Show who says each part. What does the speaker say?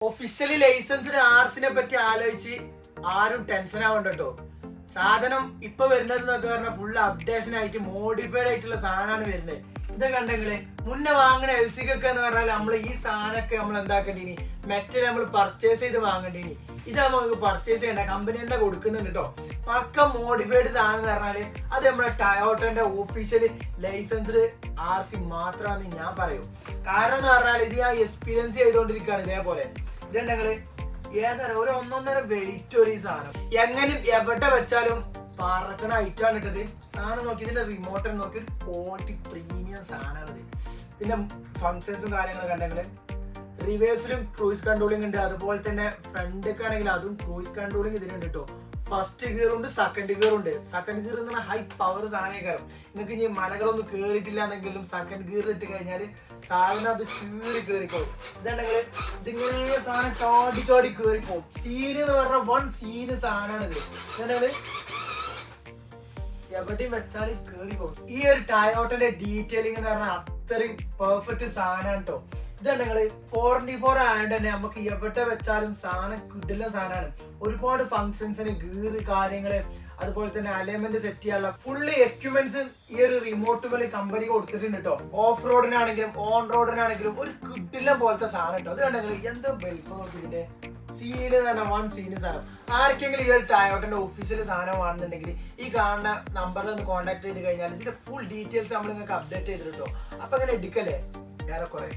Speaker 1: Officially licensed ആർസിനെ പറ്റി ആലോചിച്ച് ആരും ടെൻഷൻ ആവണ്ട കേട്ടോ. സാധനം ഇപ്പൊ വരുന്നത് എന്നൊക്കെ പറഞ്ഞാൽ ഫുൾ അപ്ഡേഷൻ ആയിട്ട് മോഡിഫൈഡ് ആയിട്ടുള്ള സാധനമാണ് വരുന്നത്. ഇതൊക്കെ കണ്ടെങ്കില് മുന്നേ വാങ്ങണ എൽസിക്കൊക്കെ എന്ന് പറഞ്ഞാൽ നമ്മൾ ഈ സാധനമൊക്കെ നമ്മൾ എന്താക്കേണ്ടിനി മെറ്റൽ നമ്മൾ പർച്ചേസ് ചെയ്ത് വാങ്ങേണ്ടിനി. ഇതാകുമ്പോൾ നമുക്ക് പർച്ചേസ് ചെയ്യണ്ട, കമ്പനി തന്നെ കൊടുക്കുന്നുണ്ട് കേട്ടോ. പക്ക മോഡിഫൈഡ് സാധനം എന്ന് പറഞ്ഞാല് അത് നമ്മുടെ ടയോട്ടന്റെ ഒഫീഷ്യലി ലൈസൻസ്ഡ് ആർസി മാത്രമാണെന്ന് ഞാൻ പറയും. കാരണം എന്ന് പറഞ്ഞാൽ ഇത് ഞാൻ എക്സ്പീരിയൻസ് ചെയ്തുകൊണ്ടിരിക്കുകയാണ്. ഇതേപോലെ ഇതുണ്ടെങ്കില് ഏതാണ് ഒരു ഒന്നൊന്നര വെയിറ്റ് ഒരു ഈ സാധനം എങ്ങനെ എവിടെ വെച്ചാലും പറക്കണ ഐറ്റാണ് ഇട്ടത്. സാധനം നോക്കി ഇതിന്റെ റിമോട്ട് നോക്കി ഒരു ക്വാളിറ്റി പ്രീമിയം സാധനമാണിത്. ഇതിന്റെ ഫങ്ഷൻസും കാര്യങ്ങളും കണ്ടെങ്കിൽ റിവേഴ്സിലും ക്രൂയിസ് കൺട്രോളിംഗ് ഉണ്ട്, അതുപോലെ തന്നെ ഫ്രണ്ടൊക്കെ ആണെങ്കിൽ അതും ക്രൂയിസ് കൺട്രോളിംഗ് ഇതിനുണ്ട് കേട്ടോ. ഫസ്റ്റ് ഗിയർ ഉണ്ട്, സെക്കൻഡ് ഗിയർ ഉണ്ട്. സെക്കൻഡ് ഗിയർ എന്ന് പറഞ്ഞാൽ ഹൈ പവർ സാധനം. നിങ്ങൾക്ക് ഇനി മലകളൊന്നും കേറിയിട്ടില്ല എന്നെങ്കിലും സെക്കൻഡ് ഗിയർ ഇട്ട് കഴിഞ്ഞാൽ സാധനം അത് ചീറി കേറിക്കോളും. ഇതുണ്ടെങ്കിൽ ഇതിങ്ങനെ സാധനം ചാടി ചാടി കേറിപ്പോവും. സീന് എന്ന് പറഞ്ഞാൽ വൺ സീന് സാധനമാണ് ഇത്. ഇതുണ്ടെങ്കിൽ എവിടെയും വെച്ചാൽ കേറി പോകും. ഈ ഒരു ടയോട്ടന്റെ ഡീറ്റെയിലിംഗ് എന്ന് പറഞ്ഞാൽ അത്രയും പെർഫെക്റ്റ് സാധനമാണ് കേട്ടോ. ഇതുണ്ടെങ്കിൽ 4x4 ആയതുകൊണ്ട് തന്നെ നമുക്ക് എവിടെ വെച്ചാലും സാധനം കിട്ടില്ല സാധനമാണ്. ഒരുപാട് ഫങ്ഷൻസിന് ഗീറ് കാര്യങ്ങള് അതുപോലെ തന്നെ അലൈൻമെന്റ് സെറ്റ് ചെയ്യാനുള്ള ഫുള്ള് എക്യുപ്മെന്റ്സ് ഈ ഒരു റിമോട്ട് പോലെ കമ്പനി കൊടുത്തിട്ടുണ്ട് കേട്ടോ. ഓഫ് റോഡിനാണെങ്കിലും ഓൺ റോഡിനാണെങ്കിലും ഒരു കിട്ടില്ല പോലത്തെ സാധനം കേട്ടോ. അത് കണ്ടെങ്കിൽ എന്തോ ബെൽപ്പ് നോക്കി ഇതിന്റെ സീന് തന്നെ വൺ സീന് സാധനം. ആർക്കെങ്കിലും ഈ ഒരു ടയോട്ടന്റെ ഒഫീഷ്യൽ സാധനം ആണെന്നുണ്ടെങ്കിൽ ഈ കാണുന്ന നമ്പറിൽ ഒന്ന് കോൺടാക്ട് ചെയ്ത് കഴിഞ്ഞാൽ ഇതിന്റെ ഫുൾ ഡീറ്റെയിൽസ് നമ്മൾ നിങ്ങൾക്ക് അപ്ഡേറ്റ് ചെയ്തിട്ടോ. അപ്പൊ അങ്ങനെ എടുക്കല്ലേ ഏറെക്കുറെ